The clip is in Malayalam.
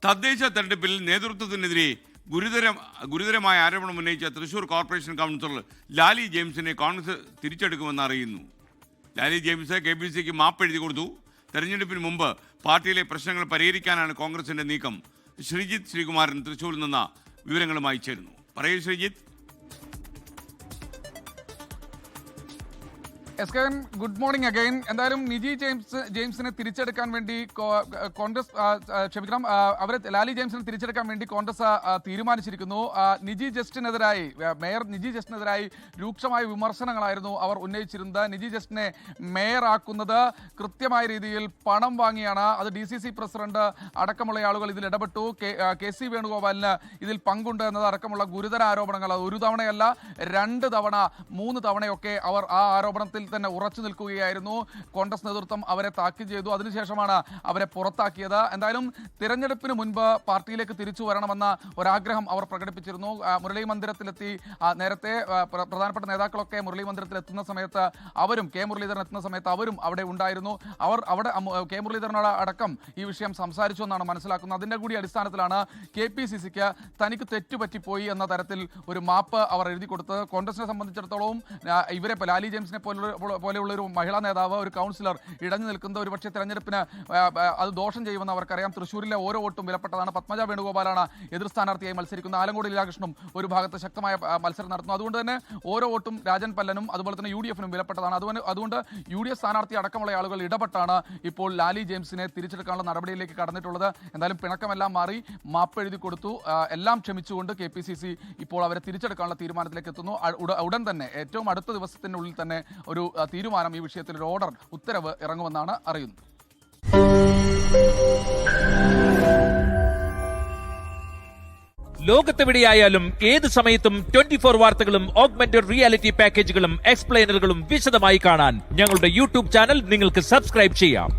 തദ്ദേശ തെരഞ്ഞെടുപ്പിൽ നേതൃത്വത്തിനെതിരെ ഗുരുതരമായ ആരോപണം ഉന്നയിച്ച തൃശൂർ കോർപ്പറേഷൻ കൗൺസിലർ ലാലി ജെയിംസിനെ കോൺഗ്രസ് തിരിച്ചെടുക്കുമെന്ന് അറിയുന്നു. ലാലി ജെയിംസ് KPCCക്ക് മാപ്പ് എഴുതി കൊടുത്തു. തെരഞ്ഞെടുപ്പിന് മുമ്പ് പാർട്ടിയിലെ പ്രശ്നങ്ങൾ പരിഹരിക്കാനാണ് കോൺഗ്രസിന്റെ നീക്കം. ശ്രീജിത്ത് ശ്രീകുമാരൻ തൃശൂരിൽ നിന്ന് വിവരങ്ങളുമായി ചേരുന്നു. പറയൂ ശ്രീജിത്ത്. Good morning again. എന്തായാലും നിജി ജെയിംസിനെ തിരിച്ചെടുക്കാൻ വേണ്ടി കോൺഗ്രസ് ലാലി ജെയിംസിനെ തിരിച്ചെടുക്കാൻ വേണ്ടി കോൺഗ്രസ് തീരുമാനിച്ചിരിക്കുന്നു. മേയർ നിജി ജസ്റ്റിനെതിരായി രൂക്ഷമായ വിമർശനങ്ങളായിരുന്നു അവർ ഉന്നയിച്ചിരുന്നത്. നിജി ജസ്റ്റിനെ മേയറാക്കുന്നത് കൃത്യമായ രീതിയിൽ പണം വാങ്ങിയാണ്. അത് DCC പ്രസിഡന്റ് അടക്കമുള്ള ആളുകൾ ഇതിൽ ഇടപെട്ടു. KC വേണുഗോപാലിന് ഇതിൽ പങ്കുണ്ട് എന്നത് അടക്കമുള്ള ഗുരുതര ആരോപണങ്ങൾ ഒരു തവണയല്ല 2 തവണ 3 തവണയൊക്കെ അവർ ആ ആരോപണത്തിൽ തന്നെ ഉറച്ചു നിൽക്കുകയായിരുന്നു. കോൺഗ്രസ് നേതൃത്വം അവരെ താക്കീത് ചെയ്തു. അതിനുശേഷമാണ് അവരെ പുറത്താക്കിയത്. എന്തായാലും തിരഞ്ഞെടുപ്പിന് മുൻപ് പാർട്ടിയിലേക്ക് തിരിച്ചു വരണമെന്ന ഒരാഗ്രഹം അവർ പ്രകടിപ്പിച്ചിരുന്നു. മുരളി മന്ദിരത്തിലെത്തി നേരത്തെ പ്രധാനപ്പെട്ട നേതാക്കളൊക്കെ മുരളി മന്ദിരത്തിൽ എത്തുന്ന സമയത്ത് അവരും മുരളീധരൻ എത്തുന്ന സമയത്ത് അവരും അവിടെ ഉണ്ടായിരുന്നു. അവർ അവിടെ മുരളീധരനോട് അടക്കം ഈ വിഷയം സംസാരിച്ചു എന്നാണ് മനസ്സിലാക്കുന്നത്. അതിൻ്റെ കൂടി അടിസ്ഥാനത്തിലാണ് KPCCക്ക് തനിക്ക് തെറ്റുപറ്റിപ്പോയി എന്ന തരത്തിൽ ഒരു മാപ്പ് അവർ എഴുതി കൊടുത്തത്. കോൺഗ്രസിനെ സംബന്ധിച്ചിടത്തോളം ഇവരെ ലാലി ജെയിംസിനെ പോലെയുള്ള ഒരു മഹിളാ നേതാവ്, ഒരു കൗൺസിലർ ഇടഞ്ഞു നിൽക്കുന്നത് ഒരുപക്ഷെ തെരഞ്ഞെടുപ്പിന് അത് ദോഷം ചെയ്യുമെന്ന് അവർക്കറിയാം. തൃശ്ശൂരിലെ ഓരോ വോട്ടും വിലപ്പെട്ടതാണ്. പത്മജ വേണുഗോപാലാണ് എതിർ സ്ഥാനാർത്ഥിയായി മത്സരിക്കുന്നത്. ആലങ്കോട് ലീലാകൃഷ്ണനും ഒരു ഭാഗത്ത് ശക്തമായ മത്സരം നടത്തുന്നു. അതുകൊണ്ട് തന്നെ ഓരോ വോട്ടും രാജൻ പല്ലനും അതുപോലെ തന്നെ UDFനും വിലപ്പെട്ടതാണ്. അതുകൊണ്ട് UDF സ്ഥാനാർത്ഥി അടക്കമുള്ള ആളുകൾ ഇടപെട്ടാണ് ഇപ്പോൾ ലാലി ജെയിംസിനെ തിരിച്ചെടുക്കാനുള്ള നടപടിയിലേക്ക് കടന്നിട്ടുള്ളത്. എന്തായാലും പിണക്കമെല്ലാം മാറി മാപ്പ് എഴുതി കൊടുത്തു. എല്ലാം ക്ഷമിച്ചുകൊണ്ട് KPCC ഇപ്പോൾ അവരെ തിരിച്ചെടുക്കാനുള്ള തീരുമാനത്തിലേക്ക് എത്തുന്നു. ഉടൻ തന്നെ ഏറ്റവും അടുത്ത ദിവസത്തിനുള്ളിൽ തന്നെ ഒരു തീരുമാനം ഈ വിഷയത്തിൽ ഒരു ഉത്തരവ് ഇറങ്ങുമെന്നാണ് അറിയുന്നത്. ലോകത്തെവിടെയായാലും ഏത് സമയത്തും 24 വാർത്തകളും ഓഗ്മെന്റഡ് റിയാലിറ്റി പാക്കേജുകളും എക്സ്പ്ലെയിനറുകളും വിശദമായി കാണാൻ ഞങ്ങളുടെ YouTube ചാനൽ നിങ്ങൾക്ക് സബ്സ്ക്രൈബ് ചെയ്യാം.